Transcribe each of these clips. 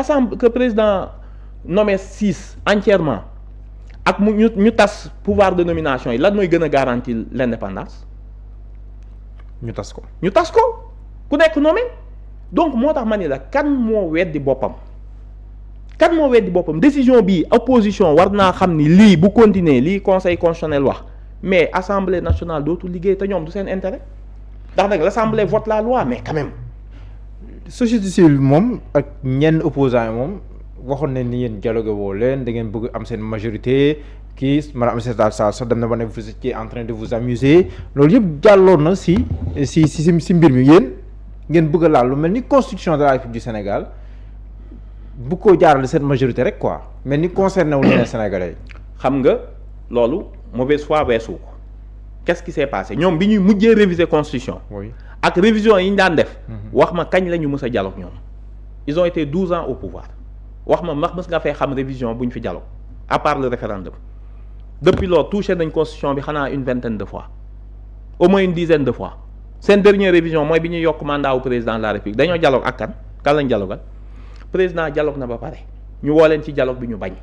assemblée que président nommé 6 entièrement ak mu ñu tas pouvoir de nomination yi lan mooy gën a garantir l'indépendance. ñu tas ko ku nekk nommé donc moo tax ma ni la kan moo weddi boppam décision bi opposition war naa xam ni lii bu continuer lii conseil constitutionnel wax mais assemblée nationale dootul liggéey te ñoom du seen intérêt ndax nag l'assemblée vote la loi mais quand même. société civile moom ak ñenn opposants yi moom waxoon nañ ni yéen dialogue woo leen da ngeen bëgg am seen majorité kii madame Aïssata Tall sax dem na ba ne vous étiez en train de vous amuser loolu yëpp jàlloon na si mbir mi yéen ngeen bëgg a laal lu mel ni constitution de la République du Sénégal bu ko jaarale seen majorité rek quoi mel ni concerné wu ñeneen Sénégalais yi. xam nga loolu mauvaise foi weesu ko qu'est-ce qui s'est passé ñoom bi ñuy mujjee réviser constitution. oui ak révision yi ñu daan def. wax ma kañ la ñu mës a dialogue ñoom. ils ont été 12 ans au pouvoir wax ma ndax mës nga fee xam révision bu ñu fi dialogue à part le référendum depuis loolu touché nañ constitution bi xanaa une vingtaine de fois au moins une dizaine de fois seen dernière révision mooy bi ñuy yokk mandat wu président de la République dañoo dialogue ak kan lañ dialogal président dialogue na ba pare ñu woo leen ci dialogue bi ñu bañ.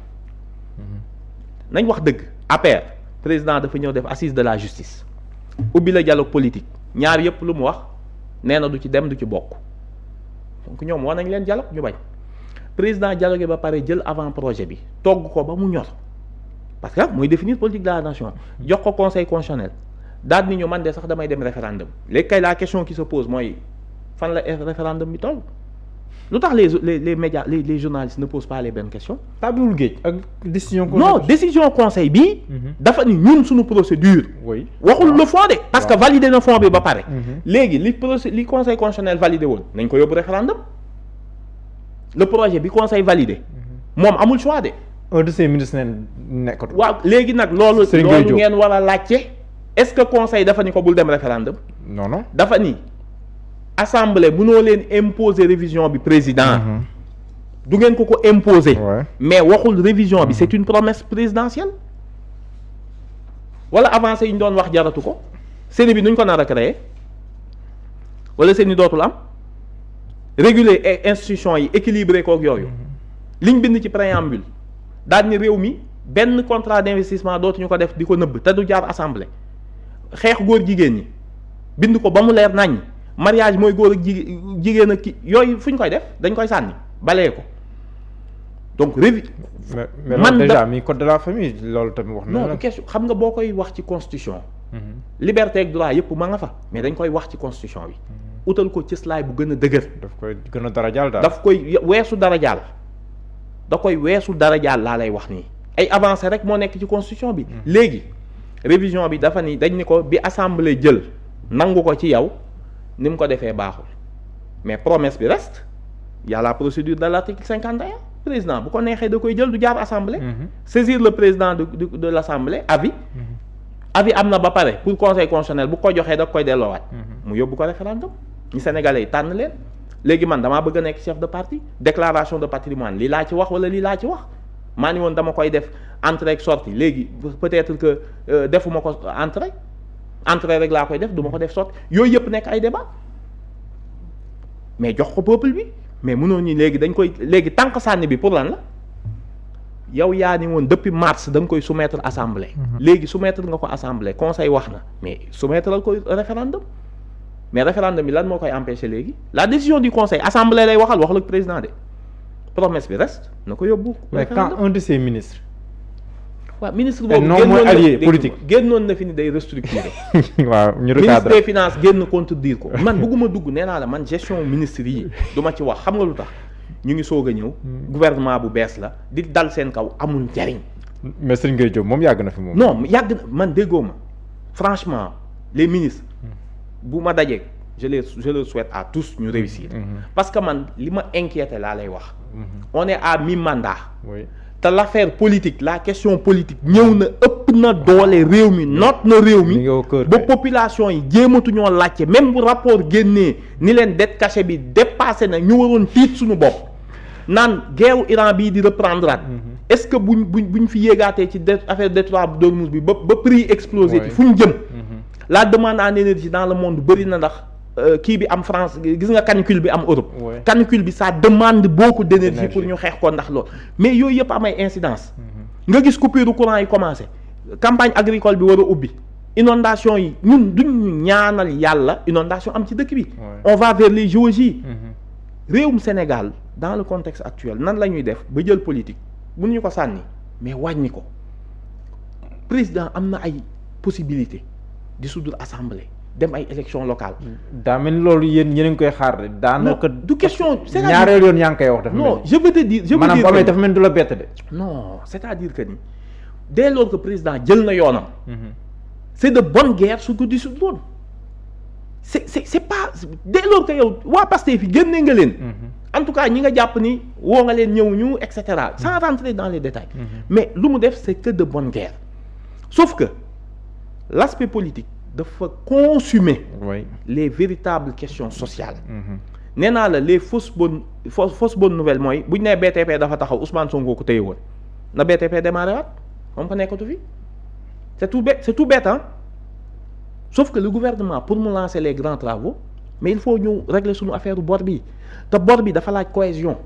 nañ wax dëgg APR président dafa ñëw def assise de la justice ubbi la dialogue politique ñaar yëpp lu mu wax nee na du ci dem du ci bokk donc ñoom war nañ leen dialogue ñu bañ président dialogue ba pare jël avant projet bi togg ko ba mu ñor parce que mooy définir politique de la nation jox ko conseil constitutionnel daal ni ñu man de sax damay dem référendum léegi kay la question qui se pose mooy fan la référendum bi toll lu tax les médias les journalistes ne posent pas les bonnes questions. tablul géej ak décision. non décision conseil bi. dafa ni ñun suñu procédure. oui waxul le fond de. parce que validé na fond bi ba pare. léegi li conseil constitutionnel validé woon nañ ko yóbbu référendum le projet bi conseil validé. moom amul choix de. un de ces ministres neen nekkatu. waaw léegi nag loolu ngeen war a laajte est-ce que conseil dafa ni ko bul dem référendum. non dafa ni. assemblée mënoo leen imposer révision bi président. du ngeen ko imposer. mais waxul révision bi c'est une promesse présidentielle. wala avancé yi ñu doon wax jaratu ko. CENI bi nuñ ko nar a créer wala CENI dootul am. réguler institution yi équilibré kook yooyu. liñ bind ci préambule daal ni réew mi benn contrat d'investissement dootuñu ko def di ko nëbb te du jaar assemblée. xeex góor jigéen ñi bind ko ba mu leer nañ. mariage mooy góor ak jigéen ak ki yooyu fu ñu koy def dañ koy sànni balee ko donc mais man déjà mi code de la famille loolu tamit wax na non question xam nga boo koy wax ci constitution liberté ak droit yëpp ma nga fa mais dañ koy wax ci constitution bi utal ko cëslaay bu gën a dëgër daf koy gën a darajaal daal daf koy weesu darajaal da koy weesu darajaal laa lay wax nii ay avancé rek moo nekk ci constitution bi léegi révision bi dafa ni dañ ni ko bi assemblée jël nangu ko ci yow ni mu ko defee baaxul mais promesse bi reste y a la procédure de l'article 51 président bu ko neexee da koy jël du jaar assemblée. saisir le président de l'assemblée avis. avis am na ba pare pour conseil constitutionnel bu ko joxee da koy delloowaat. mu yóbbu ko référendum ñu sénégalais yi tànn leen léegi man damaa bëgg a nekk chef de parti déclaration de patrimoine lii laa ci wax wala lii laa ci wax maa ni woon dama koy def entrée ak sortie léegi peut-être que defuma ko entrée rek laa koy def du ma ko def sortie yooyu yëpp nekk ay débat mais jox ko peuple bi mais mënoo ñi léegi dañ koy léegi tànk sànni bi pour lan la yow yaa ni woon depuis mars da nga koy soumettre assemblée. léegi soumettre nga ko assemblée conseil wax na mais soumettre la ko référendum mais référendum bi lan moo koy empêcher léegi la décision du conseil assemblée lay waxal ak président de promesse bi reste na ko yóbbu. mais quand un de ces ministres. waaw ministre boobu non mooy allié politique génnoon na fi ni day restructurer. waaw ñu ministre des finances génn contredire ko. man bëgguma dugg nee naa la man gestion ministre yi du ma ci wax xam nga lu tax ñu ngi soog a ñëw. gouvernement bu bees la di dal seen kaw amul njariñ. mais Serigne Gueye Diop moom yàgg na fi moom. non yàgg na man déggoo ma franchement les ministres bu ma dajee je le souhaite à tous ñu réussir. parce que man li ma inquiété laa lay wax. on est à mi-mandat. oui. te l'affaire politique la question politique ñëw na ëpp na doole réew mi noot na réew mi ba population yi jéematuñoo laajte même bu rapport génnee ni leen dette cachée bi dépassé na ñu waroon tiit suñu bopp naan guerre Iran bii di reprendre est-ce que buñ fi yéegaatee ci affaire détroit bu d'Ormuz bi ba prix explosé ci fu ñu jëm la demande en énergie dans le monde bëri na ndax kii bi am France gis nga canicule bi am Europe. Ouais. Canicule bi ça demande beaucoup d'énergie Énergie. pour ñu xeex ko ndax loolu mais yooyu yëpp am ay incidence nga gis coupure courant yi commencé campagne agricole bi war a ubbi inondation yi ñun duñu ñaanal yàlla inondation am ci dëkk bi. On va vers les JOJ. réewum Sénégal dans le contexte actuel nan la ñuy def ba jël politique mënuñu ko sànni mais wàññi ko président am na ay possibilité dissoudre assemblée dem ay élections locales. daa mel ni loolu yéen a ngi koy xaar de. daanaka du question. c'est-à-dire ñaareel yoon yaa ngi koy wax dafa mel non je veux te dire je veux maanaam dire bu amee dafa mel ni du la bett de. non c'est-à-dire que ni dès lors que président jël na yoonam. c'est de bonne guerre su ko dissoudre woon c'est pas dès lors que yow waa Pastef fi génne nga leen. en tout cas ñi nga jàpp ni woo nga leen ñëw ñu et cetera sans rentrer dans les détails. mais lu mu def c'est que de bonne guerre sauf que l'aspect politique dafa consumer oui. les véritables questions sociales. nee naa la les fausses bonnes nouvelles mooy bu ñu nee BTP dafa taxaw Ousmane Sonko ko téye woon na BTP démarré waat moom ko nekkatu fi c'est tout bête hein. Sauf que le gouvernement pour mu lancer les grands travaux mais il faut ñu régler suñu affaire bor bi te bor bi dafa laaj cohésion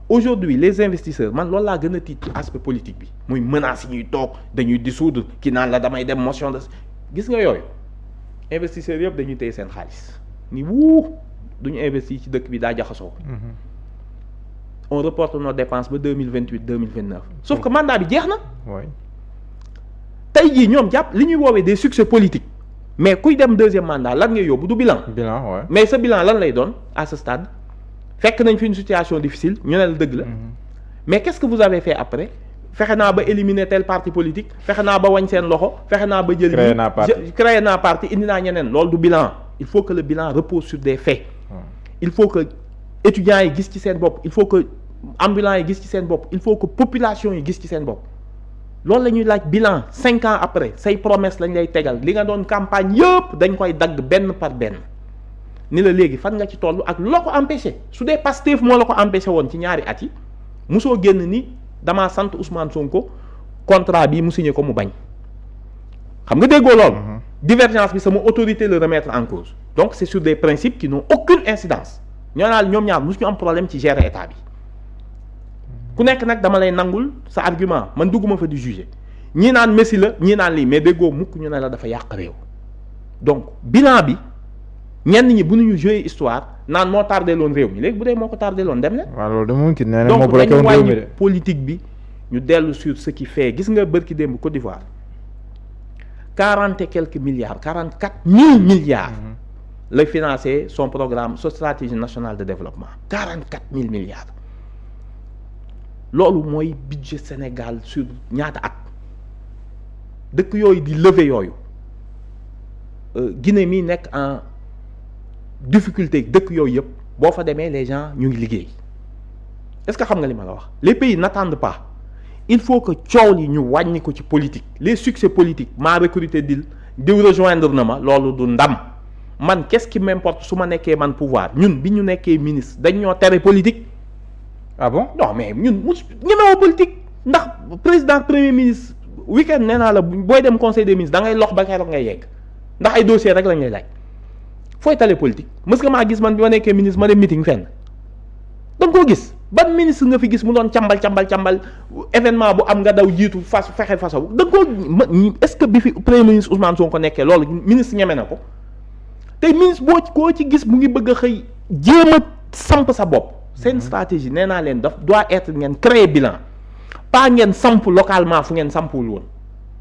aujourd'hui les investisseurs man loolu laa gën a tiit ci aspect politique bi muy menaces yi ñuy toog dañuy dissoudre ki naan la damay dem motion de gis nga yooyu investisseurs yëpp dañuy téye seen xaalis ni wuu duñu investir ci dëkk bi daa jaxasoo. On reporte nos dépenses ba 2028-2029 sauf que mandat bi jeex na. tey jii ñoom jàpp li ñuy woowee des succès politiques mais kuy dem deuxième mandat lan ngay yóbbu du bilan. Ouais. Mais sa bilan lan lay doon à ce stade fekk nañ fi une situation difficile ñu ne la dëgg la. Mais qu'est-ce que vous avez fait après fexe naa ba éliminer tel parti politique fexe naa ba wañ seen loxo fexe naa ba jël. créé naa parti indi naa ñeneen loolu du bilan. Il faut que le bilan repose sur des faits. Il faut que étudiants yi gis ci seen bopp il faut que ambulants yi gis ci seen bopp il faut que population yi gis ci seen bopp. loolu la ñuy laaj bilan 5 ans après say promesse lañ lay tegal li nga doon campagne yëpp dañ koy dagg benn par benn ni la léegi fan nga ci toll ak loo ko empêché su dee Pastef moo la ko empêché woon ci ñaari at yi musoo génn ni damaa sant Ousmane Sonko contrat bi mu signé ko mu bañ xam nga déggoo loolu. Divergence bi sama autorité le remettre en cause donc c'est sur des principes qui n'ont aucune incidence ñoom ñaar musu ñu am problème ci gérer état bi. ku nekk nag dama lay nangul sa argument man dugguma fa di juger ñii naan Messi la ñii naan lii mais déggoo mukk ñu ne la dafa yàq réew donc bilan bi ñenn ñi bu ñu jouer histoire naan moo tardé loon réew mi léegi bu dee moo ko tardé loon dem na. waaw loolu de moom kii nee na donc moo bloqué dañu woon réew mi wàññi de. politique bi ñu dellu sur ce qui fait gis nga bërki démb Côte d'Ivoire 40 et quelques milliards 44 000 milliards. lay financer son programme sa stratégie nationale de développement 44 000 milliards. loolu mooy budget Sénégal sur ñaata at dëkk yooyu di lever yooyu Guinée mi nekk en difficulté dëkk yooyu yëpp boo fa demee les gens ñu ngi liggéey est-ce que xam nga li ma la wax les pays n'attendent pas il faut que coow yi ñu wàññi ko ci politique les succès politiques maa recruté diw rejoindre na ma loolu du ndam man qu'est-ce qui m'importe su ma nekkee man pouvoir ñun bi ñu nekkee ministre dañ ñoo tere politique. Ah bon? Non mais ñun ñemewoo politique ndax président premier ministre week-end nee naa la booy dem conseil des ministres da ngay lox ba keroog ngay yegg ndax ay dossier rek lañ lay laaj fooy tale politique mës nga maa gis man bi ma nekkee ministre ma dem meeting fenn da nga koo gis ban ministre nga fi gis mu doon càmbal événement bu am nga daw jiitu fexe façon da nga koo est-ce que bi fi premier ministre Ousmane Sonko nekkee loolu ministre ñeme na ko tey ministre koo ci gis mu ngi bëgg a xëy jéem a samp sa bopp. seen stratégie nee naa leen daf doit être ngeen créer bilan pas ngeen samp localement fu ngeen sampul woon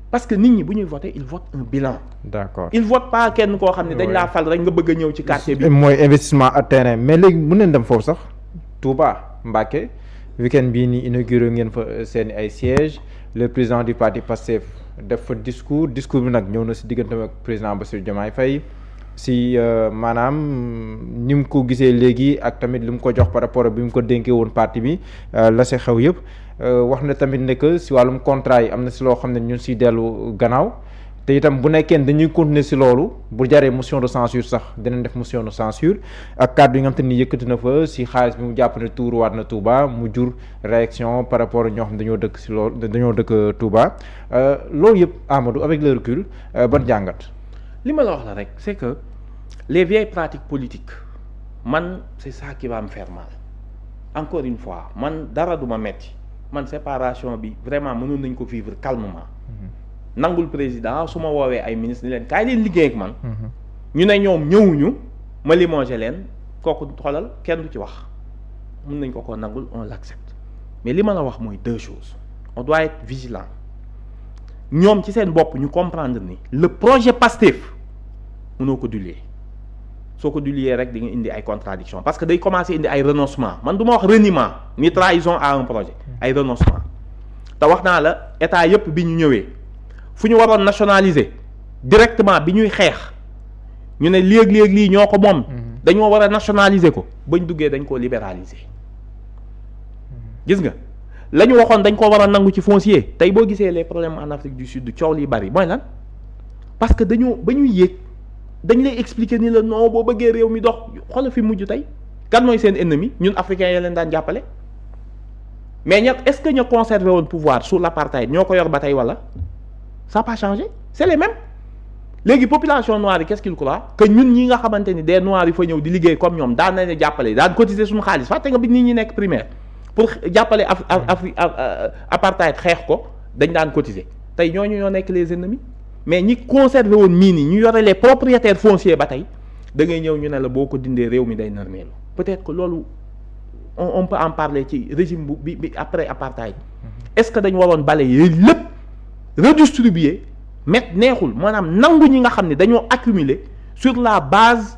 parce que nit ñi bu ñuy voter ils votent un bilan. D'accord. ils votent pas kenn koo xam ne dañ laa fal rek nga bëgg a ñëw ci quartier bi. mooy investissement à terrain mais léegi mën nañ dem foofu sax Touba Mbacké week-end bii nii inauguré ngeen fa seen ay sièges le président du parti Pastef def fa discours bi nag ñëw na si diggante ak président Bassirou Diomaye Faye si maanaam ni mu ko gisee léegi ak tamit li mu ko jox par rapport ak bi mu ko dénkee woon parti bi la si xew yëpp wax na tamit ne que si wàllum contrat yi am na si loo xam ne ñun siy dellu gannaaw te itam bu nekkee dañuy continuer si loolu bu jaree motion de censure sax dinañ def motion de censure ak kàddu yi nga xam te ni yëkkati na fa si xaalis bi mu jàpp ne tuur waat na Touba mu jur réaction par rapport ak ñoo xam dañoo dëkk si loolu dañoo dëkk Touba loolu yëpp Amadou avec le recul ban jàngat. li ma la wax la rek c'est que les vieilles pratiques politiques man c'est ça qui va me faire mal encore une fois man dara duma metti man séparation bi vraiment mënoon nañ ko vivre calmement nangul président su ma woowee ay ministre ni leen kaay leen liggéey ak man ñu ne ñoom ñëwuñu ma limogé leen kooku xoolal kenn du ci wax mën nañ ko nangul on l'accepte mais li ma la wax mooy deux choses on doit être vigilant ñoom ci seen bopp ñu comprendre ni le projet Pastef mënoo ko diluer soo ko diluer rek di nga indi ay contradiction parce que day commencer indi ay renoncement man du ma wax reniement ni trahison à un projet ay renoncement te wax naa la état yëpp bi ñu ñëwee fu ñu waroon nationaliser directement bi ñuy xeex ñu ne léeg-léeg lii ñoo ko moom dañoo war a nationaliser ko bañ duggee dañ koo libéraliser gis nga la ñu waxoon dañ ko war a nangu ci foncier tey boo gisee les problèmes en Afrique du Sud coow li bari mooy lan parce que dañoo ba ñuy yéeg dañ lay expliquer ni la non boo bëggee réew mi dox xoolal fi mujj tey kan mooy seen ennemi ñun africains ya leen daan jàppale mais ña est-ce que ña conservé woon pouvoir sous l'apartheid ñoo ko yor ba tey wala ça n'a pas changé c'est les mêmes léegi population noire yi qu'est-ce qu'ils croient que ñun ñi nga xamante ni des noirs yi fa ñëw di liggéey comme ñoom daan nañ jàppale daan cotiser suñu xaalis fàtte nga bi nit ñi nekk primaire pour jàppale apartheid xeex ko dañ daan cotiser tey ñooñu ñoo nekk les ennemis mais ñi conservé woon mine yi ñu yore les propriétaires fonciers ba tey da ngay ñëw ñu ne la boo ko dindee réew mi day narmeelu peut-être que loolu on peut en parler ci régime bi après apartheid est-ce que dañu waroon bale yooyu lépp redistribuer neexul maanaam nangu ñi nga xam ne dañoo accumuler sur la base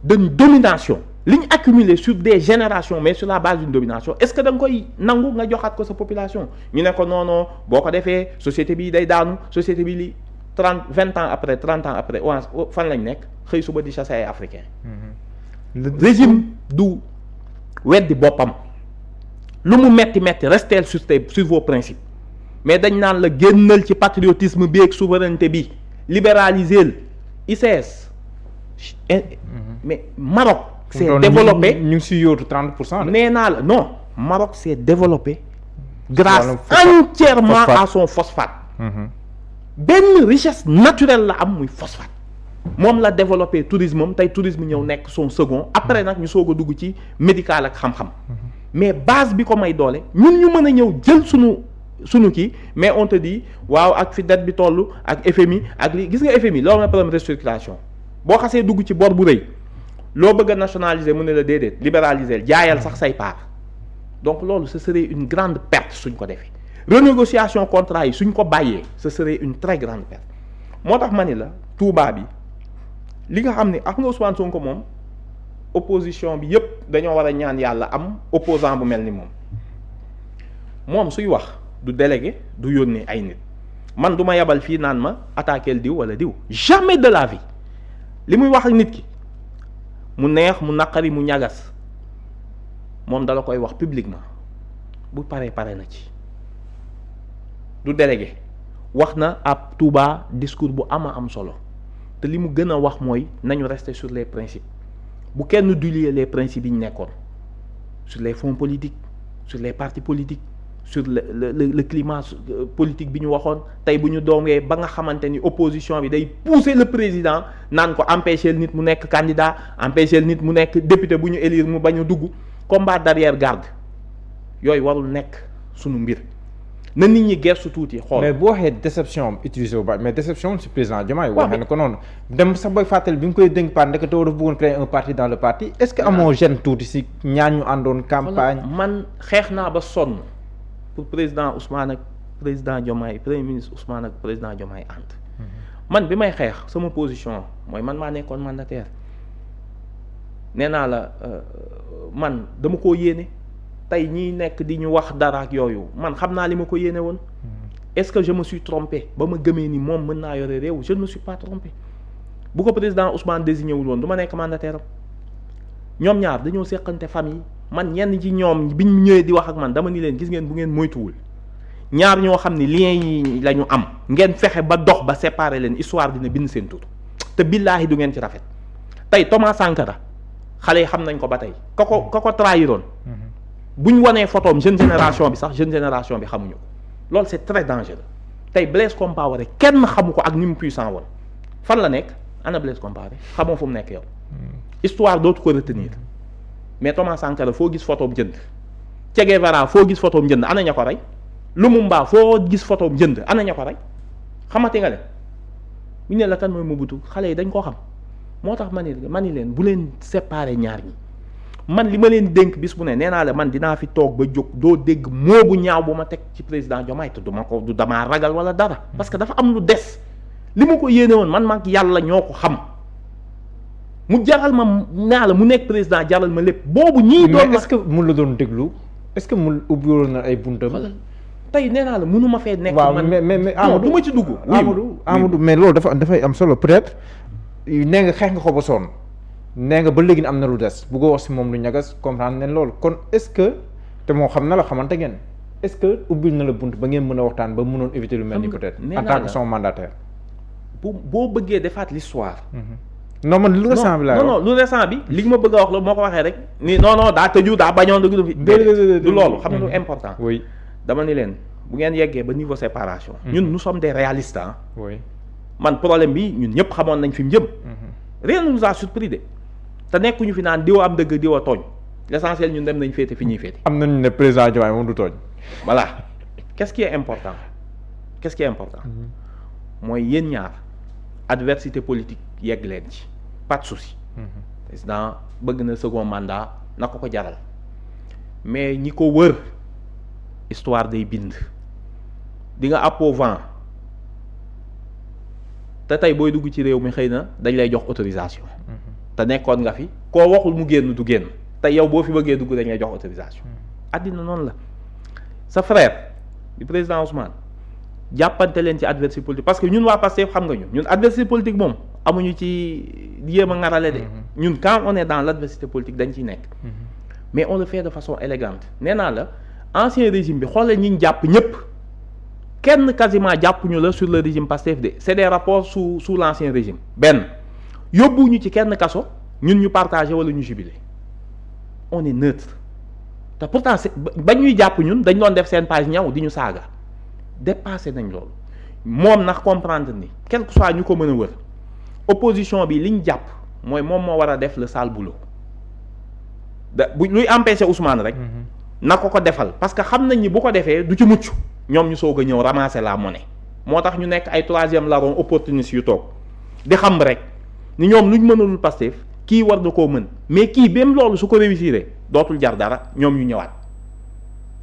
d'une domination li ñu accumuler sur des générations mais sur la base d'une domination est-ce que da nga koy nangu nga joxaat ko sa population ñu ne ko non boo ko defee société bi day daanu société bi li 20 ans après 30 ans après fan lañ nekk xëy suba di chasser ay africains régime du weddi boppam lu mu metti restez sur vos principes mais dañ naan la génnal ci patriotisme bi ak souveraineté bi libéraliser ICS mais Maroc s'est développé ñu ngi si yóotu 30%. nee naa la non Maroc s'est développé grâce entièrement à son phosphate benn richesse naturelle la am muy phosphate moom la développé tourisme moom tey tourisme ñëw nekk son second après nag ñu soog a dugg ci médical ak xam-xam mais base bi ko may doole ñun ñu mën a ñëw jël sunu kii mais on te dit waaw ak fi dette bi toll ak FMI ak li gis nga FMI loolu mooy problème restructuration boo xasee dugg ci bor bu rëy loo bëgg a nationaliser mu ne la déedéet libéraliser jaayal sax say part donc loolu ce serait une grande perte suñ ko defee renégociation contrat yi suñ ko bàyyee ce serait une très grande perte moo tax ma ni la Touba bi li nga xam ne ak nga Ousmane Sonko moom opposition bi yépp dañoo war a ñaan yàlla am opposant bu mel ni moom suy wax du délégué du yónnee ay nit man du ma yabal fii naan ma attaquer diw wala diw jamais de la vie li muy wax ak nit ki mu neex mu naqari mu ñagas moom dala koy wax publiquement bu pare na ci du délégué wax na ab Touba discours bu am solo te li mu gën a wax mooy nañu rester sur les principes bu kenn diluer les principes yi ñu nekkoon sur les fonds politiques sur les partis politiques sur le climat politique bi ñu waxoon tey bu ñu doomee ba nga xamante ni opposition bi day pousser le président naan ko empêcher nit mu nekk candidat empêcher nit mu nekk député bu ñu élire mu bañ a dugg combat d'arrière garde yooyu warul nekk sunu mbir na nit ñi gersu tuuti xool. mais boo waxee déception utilisé wu ba mais déception si président Diomaye waxee na ko noonu dem sax booy fàttali bi nga koy dénk par ndeke taw dafa bëggoon créer un parti dans le parti est-ce que amoo gêne tuuti si ñaan ñu àndoon campagne. man xeex naa ba sonn pour président Ousmane ak président Diomaye premier ministre Ousmane ak président Diomaye ànd man bi may xeex sama position mooy man maa nekkoon mandataire nee naa la man dama koo yéene tey ñiy nekk di ñu wax dara ak yooyu man xam naa li ma ko yéene woon est-ce que je me suis trompé ba ma gëmee ni moom mën naa yore réew je ne me suis pas trompé bu ko président Ousmane désigné wul woon du ma nekk mandataire am ñoom ñaar dañoo seqante famille man ñenn ci ñoom biñ ñëwee di wax ak man dama ni leen gis ngeen bu ngeen moytuwul ñaar ñoo xam ne liens yi la ñu am ngeen fexe ba dox ba séparer leen histoire dina bind seen tur te billaahi du ngeen ci rafet tey Thomas Sankara xale yi xam nañ ko ba tey ka ko trahiroon buñ wanee photoom jeune génération bi sax jeune génération bi xamuñu ko loolu c'est très dangereux tey Blaise Compaoré kenn xamu ko ak ni mu puissant woon fan la nekk ana Blaise Compaoré xamoo fu mu nekk yow. histoire dootu ko retenir mais Thomas Sankara foo gis photo am jënd Che Guevara foo gis photo am jënd ana ña ko rey Lumumba foo gis photo am jënd ana ña ko rey xamati nga leen bu ñu ne la kan mooy Mobutu xale yi dañ koo xam moo tax ma ni leen bu leen séparer ñaar ñi man li ma leen dénk bis bu ne nee naa la man dinaa fi toog ba jóg doo dégg moo bu ñaaw bu ma teg ci président Diomaye te du damaa ragal wala dara parce que dafa am lu des li ma ko yéene woon man maag yàlla ñoo ko xam mu jaral ma naa la mu nekk président jaral ma lépp boobu ñii doon mais est-ce que mun la doon déglu est-ce que mun ubbiwoon na ay buntam. tey nee naa la mënu ma fee nekk. waaw mais Amadou du ma ci dugg. Amadou mais loolu dafay am solo peut-être nee nga xeex nga ko ba sonn nee nga ba léegi am na lu des bu ko wax si moom lu ñagas comprendre ne loolu kon est-ce que te moo xam na la xamante ngeen est-ce que ubbil na la bunt ba ngeen mën a waxtaan ba mënoon éviter lu mel ni peut-être en tant que son mandataire. boo bëggee defaat l'histoire. non man lu récent bi laa non lu récent bi li nga ma bëgg a wax la moo ko waxee rek ni non daa tëju daa bañoon du loolu xam nga lu important. oui dama ni leen bu ngeen yeggee ba niveau séparation. ñun nous sommes des réalistes ah. oui man problème bi ñun ñëpp xamoon nañ fi mu jëm. rien ne nous a surpris de te nekkuñu fi naan diw am dëgg diw a tooñ l'essentiel ñun dem nañ féete fi ñuy féete. am nañu ne président Diomaye moom du tooñ. voilà qu'est-ce qui est important mooy yéen ñaar adversité politique yegg leen ci pas de souci. président bëgg na second mandat na ko jaral mais ñi ko wër histoire day bind di nga àppoo vent te tey booy dugg ci réew mi xëy na dañ lay jox autorisation. te nekkoon nga fi koo waxul mu génn du génn te yow boo fi bëggee dugg dañ lay jox autorisation. àddina noonu la sa frère di président Ousmane jàppante leen ci adversité politique parce que ñun waa Pastef xam nga ñun adversité politique moom amuñu ci yéem a ngarale de. ñun quand on est dans l'adversité politique dañ ciy nekk. mais on le fait de façon élégante nee naa la ancien régime bi xoolal ñi ñu jàpp ñëpp kenn quasiment jàppuñu la sur le régime Pastef de c'est des rapports sous l'ancien régime benn yóbbuñu ci kenn kaso ñun ñu partagé wala ñu jubilé on est neutre te pourtant ba ñuy jàpp ñun dañ doon def seen page ñaw di ñu saaga dépassé nañ loolu moom nax comprendre ni quel que soit ñu ko mën a wër opposition bi liñ jàpp mooy moom moo war a def le sale boulot bu luy empêcher Ousmane rek. na ko defal parce que xam nañ ni bu ko defee du ci mucc ñoom ñu soog a ñëw ramasser la monnaie moo tax ñu nekk ay troisième larron opportuniste yu toog di xam rek ni ñoom luñ mënalul Pastef kii war na koo mën mais kii même loolu su ko réussir dootul jar dara ñoom ñu ñëwaat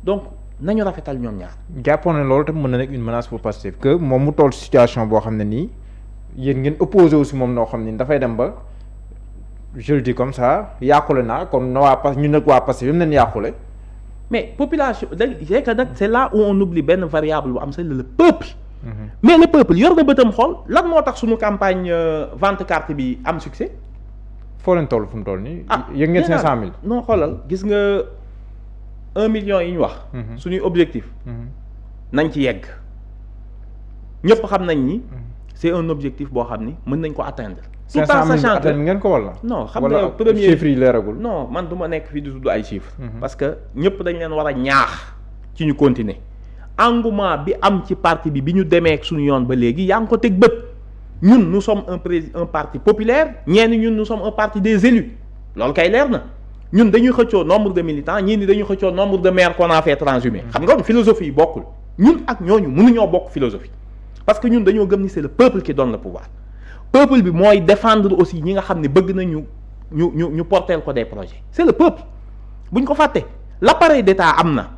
donc nañu rafetal ñoom ñaar. jàppoon ne loolu tam mën na nekk une menace pour Pastef que moom mu toll situation boo xam ne nii yéen ngeen opposé aussi moom noo xam ne dafay dem ba je le dis comme ça yàqule naa kon na waa Pastef ñu nag waa Pastef yëpp nañ yàqule. mais population c'est que nag c'est là où on oublie benn variable bu am c'est le peuple. mais le peuple yor na bëtam xool lan moo tax suñu campagne vente carte bi am succès. foo leen toll fu mu toll nii. yëg ngeen 500000. non xoolal gis nga 1 million yi ñu wax. suñuy objectif. nañ ci yegg ñëpp xam nañ ni. c'est un objectif boo xam ni mën nañ ko atteindre. tout en sachant que ngeen ko wala. non xam nga premier chiffres yi leeragul. non man du ma nekk fii di tudd ay chiffres. parce que ñëpp dañ leen war a ñaax ci ñu continuer engouement bi am ci parti bi ñu demee ak suñu yoon ba léegi yaa ngi ko teg bët ñun nous sommes un parti populaire ñenn ñun nous sommes un parti des élus loolu kay leer na ñun dañuy xëccoo nombre de militants ñii ni dañuy xëccoo nombre de maires qu'on a fait transhumer xam nga philosophie yi bokkul ñun ak ñooñu mënuñoo bokk philosophie parce que ñun dañoo gëm ni c'est le peuple qui donne le pouvoir peuple bi mooy défendre aussi ñi nga xam ne bëgg nañu ñu porteel ko des projets c'est le peuple buñ ko fàtte l'appareil d'État am na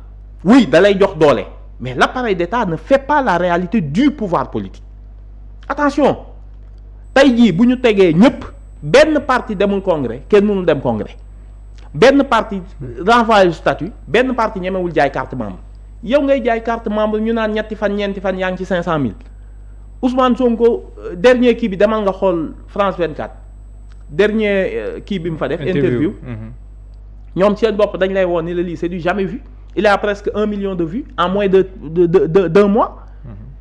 oui da lay jox doole mais l'appareil d'État ne fait pas la réalité du pouvoir politique attention tey jii bu ñu tegee ñëpp benn parti demul congrès kenn mënul dem congrès benn parti renvoyé statut benn parti ñemewul jaay carte membre yow ngay jaay carte membre ñu naan ñetti fan ñeenti fan yaa ngi ci 500000 Ousmane Sonko dernier kii bi demal nga xool France 24 dernier kii bi mu fa def interview ñoom seen bopp dañ lay woon ni la lii c'est du jamais vu il a presque 1 million de vues en moins d'un mois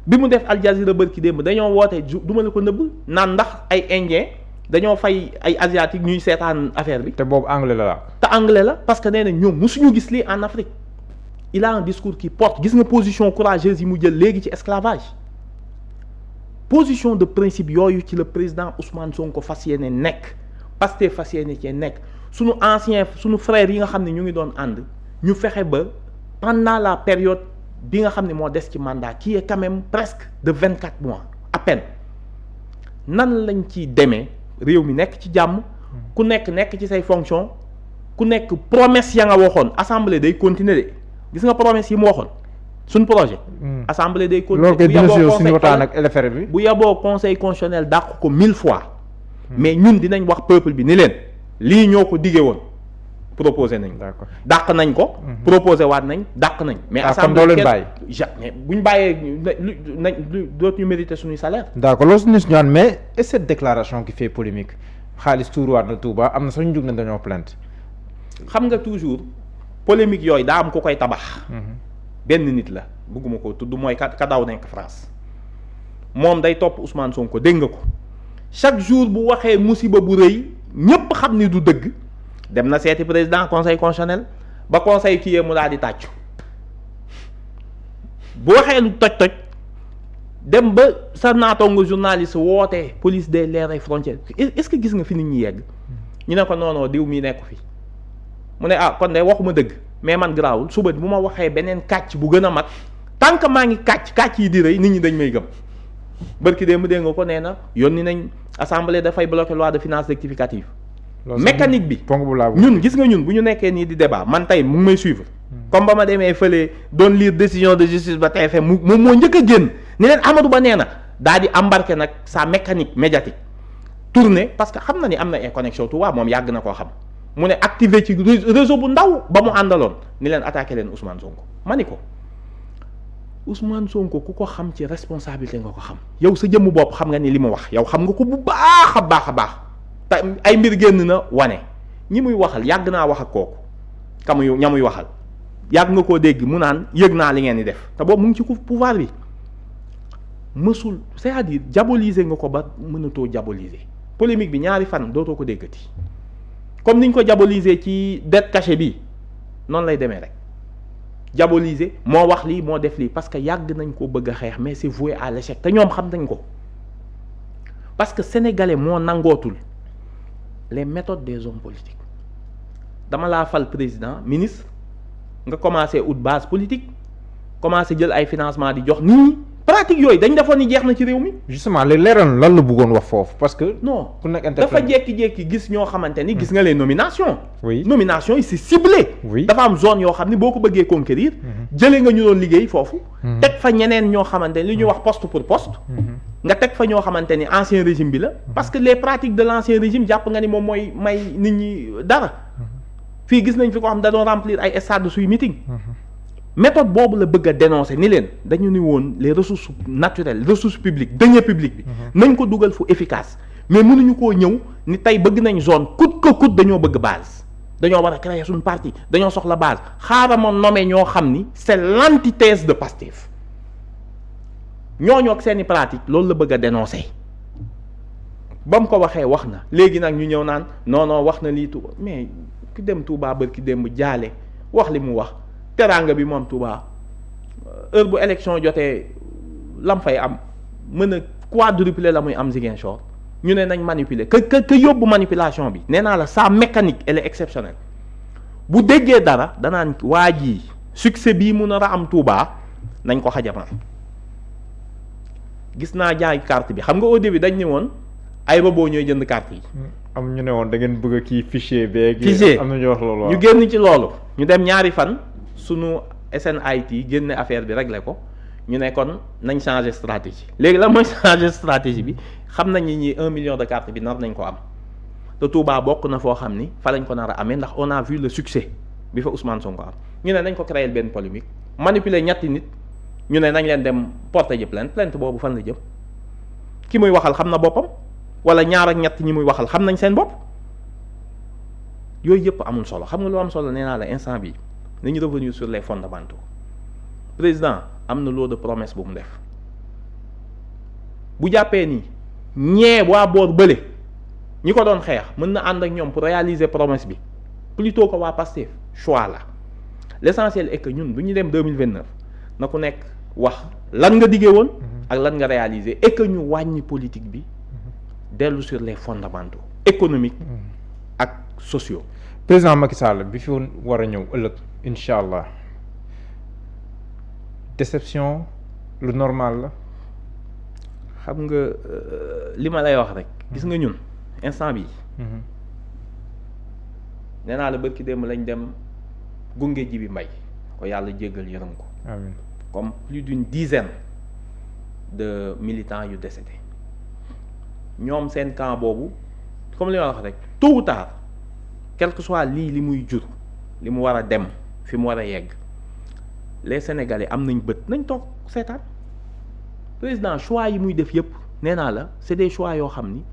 bi mu def Al Jazeera bërki démb dañoo woote du ma la ko nëbb naan ndax ay indien dañoo fay ay asiatique ñuy seetaan affaire bi te boobu anglais la te anglais la parce que nee na ñoom musuñu gis lii en Afrique il a un discours qui porte gis nga position courageuse yi mu jël léegi ci esclavage position de principe yooyu ci le président Ousmane Sonko fas yéene nekk Pastef fas yéene cee nekk suñu frères yi nga xam ne ñu ngi doon ànd ñu fexe ba pendant la période bi nga xam ne moo des ci mandat qui est quand même presque de 24 mois à peine nan lañ ciy demee réew mi nekk ci jàmm ku nekk ci say fonction ku nekk promesse ya nga waxoon assemblée day continuer de gis nga promesse yi mu waxoon suñ projet assemblée day continuer loolu kay dina suñu waxtaan ak LFR bi bu yeboo conseil constitutionnel dàq ko 1000 fois mais ñun dinañ wax peuple bi ni leen lii ñoo ko diggee woon proposé nañ ko dàq nañ ko proposé waat nañ dàq nañ mais assemblée leen bàyyi mais buñ bàyyee nañ dootuñu mériter suñuy salaire d'accord loolu suñu ñaan mais et cette déclaration qui fait polémique xaalis tuuruwaat na Touba am na sax ñu jóg na dañoo plainte xam nga toujours polémique yooyu daa am ku koy tabax benn nit la bëgguma ko tudd mooy ka daw nekk France moom day topp Ousmane Sonko dégg nga ko chaque jour bu waxee musiba bu rëy ñépp xam ni du dëgg dem na seeti président conseil constitutionnel ba conseil kii mu daal di tàccu bu waxee lu toj dem ba sa naataango journaliste wootee police des mers et frontières est-ce que gis nga fi nit ñi yegg ñu ne ko non diw mii nekku fi mu ne kon de waxuma dëgg mais man garaawul suba bu ma waxee beneen kàcc bu gën a mag tant que maa ngi kàcc yi di rëy nit ñi dañ may gëm bërki dee mu dégg nga ko nee na yónni nañ assemblée dafay bloquer loi de finances rectificative mécanique bi ñun gis nga ñun bu ñu nekkee nii di débat man tey mu ngi may suivre comme ba ma demee fële doon lire décision de justice ba TFM moom moo njëkk a génn ni leen Amadou Ba nee na daal di embarquer nag sa mécanique médiatique tourner parce que xam na ni am na connexion Touba moom yàgg na koo xam mu ne activé ci réseau bu ndaw ba mu àndaloon ni leen attaqué leen Ousmane Sonko ma ni ko Ousmane Sonko ku ko xam ci responsabilité nga ko xam yow sa jëmm bopp xam nga ni li mu wax yow xam nga ko bu baax a baax te ay mbir génn na wane ñi muy waxal yàgg naa wax ak kooku ña muy waxal yàgg nga koo dégg mu naan yëg naa li ngeen di def te boobu mu ngi ci pouvoir bi mësul c'est-à-dire diaboliser nga ko ba mënatoo diaboliser polémique bi ñaari fan dootoo ko déggati comme niñ ko diaboliser ci dette cachée bi noonu lay demee rek diaboliser moo wax lii moo def lii parce que yàgg nañ ko bëgg a xeex mais c'est voué à l'échec te ñoom xam nañ ko parce que sénégalais moo nangootul les méthodes des hommes politiques dama laa fal président ministre nga commencé ut base politique commencé jël ay financement di jox nit ñi pratique yooyu dañ defoon ni jeex na ci réew mi. justement li leeral lan la bëggoon wax foofu parce que. non ku nekk dafa jékki-jékki gis ñoo xamante ni. gis nga les nominations. oui nomination yi c'est ciblé. oui dafa am zone yoo xam ni boo ko bëggee conquérir. jëlee nga ñu doon liggéey foofu. teg fa ñeneen ñoo xamante ni li ñuy wax poste pour poste. nga teg fa ñoo xamante ni ancien régime bi la. parce que les pratiques de l'ancien régime jàpp nga ni moom mooy may nit ñi dara. fii gis nañ fi ko xam da doon remplir ay stade suy meeting. méthode boobu la bëgg a dénoncer ni leen dañu ni woon les ressources naturelles ressources publiques deniers publics bi nañ ko dugal fu efficace mais mënuñu koo ñëw ni tey bëgg nañ zone coûte que coûte dañoo bëgg base dañoo war a créer suñu parti dañoo soxla base xaaral ma nommer ñoo xam ni c'est l'antithèse de Pastef ñooñu ak seeni pratique loolu la bëgg a dénoncer ba mu ko waxee wax na léegi nag ñu ñëw naan non wax na lii Touba mais ki dem Touba bër ki dem jaale wax li mu wax teraanga bi moom Touba heure bu élection jotee lam fay am mën a quadrupler la muy am Ziguinchor ñu ne nañ manipuler que yóbbu manipulation bi nee naa la sa mécanique elle est exceptionnelle bu déggee dara danaan waa ji succès bii mu nar a am Touba nañ ko xajamal gis naa jaay carte bi xam nga au début dañ ne woon ay robot ñooy jënd carte yi. am ñu ne woon da ngeen bëgg a kii fichier beeg. fichier am na ñu wax loolu ñu génn ci loolu ñu dem ñaari fan. sunu SNIT génne affaire bi réglé ko ñu ne kon nañ changer stratégie léegi la mooy changer stratégie bi xam nañ ni 1 million de cartes bi nar nañ ko am te Touba bokk na foo xam ni fa lañ ko nar a amee ndax on a vu le succès bi fa Ousmane Sonko am ñu ne nañ ko créer benn polémique manipuler ñetti nit ñu ne nañ leen dem porter ji plainte boobu fan la jëm ki muy waxal xam na boppam wala ñaar ak ñett ñi muy waxal xam nañ seen bopp yooyu yëpp amul solo xam nga lu am solo nee naa la instant bi nañu revenir sur les fondamentaux président am na lot de promesse bu mu def bu jàppee ni ñee waa boor bële ñi ko doon xeex mën na ànd ak ñoom pour réaliser promesse bi plutôt que waa Pastef choix la l'essentiel est que ñun bu ñu dem 2029 na ku nekk wax lan nga diggee woon ak lan nga réaliser et que ñu wàññi politique bi dellu sur les fondamentaux économiques ak sociaux. président Macky Sall bi fi war a ñëw ëllëg incha allah déception lu normal la. xam nga li ma lay wax rek. gis nga ñun instant bi nee naa la bërki démb lañ dem gunge ji bi mbay ko yàlla jéggal yërëm ko. amiin. comme plus d'une dizaine de militants yu décédés ñoom seen camp boobu comme li ma wax rek tôt ou tard quel que soit lii li muy jur li mu war a dem fi mu war a yegg les Sénégalais am nañ bët nañ toog seetaan président choix yi muy def yëpp nee naa la c'est des choix yoo xam ni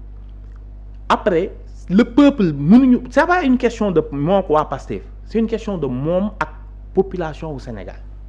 après le peuple mënuñu c'est pas une question de moo ko waa Pastef c'est une question de moom ak population wu Sénégal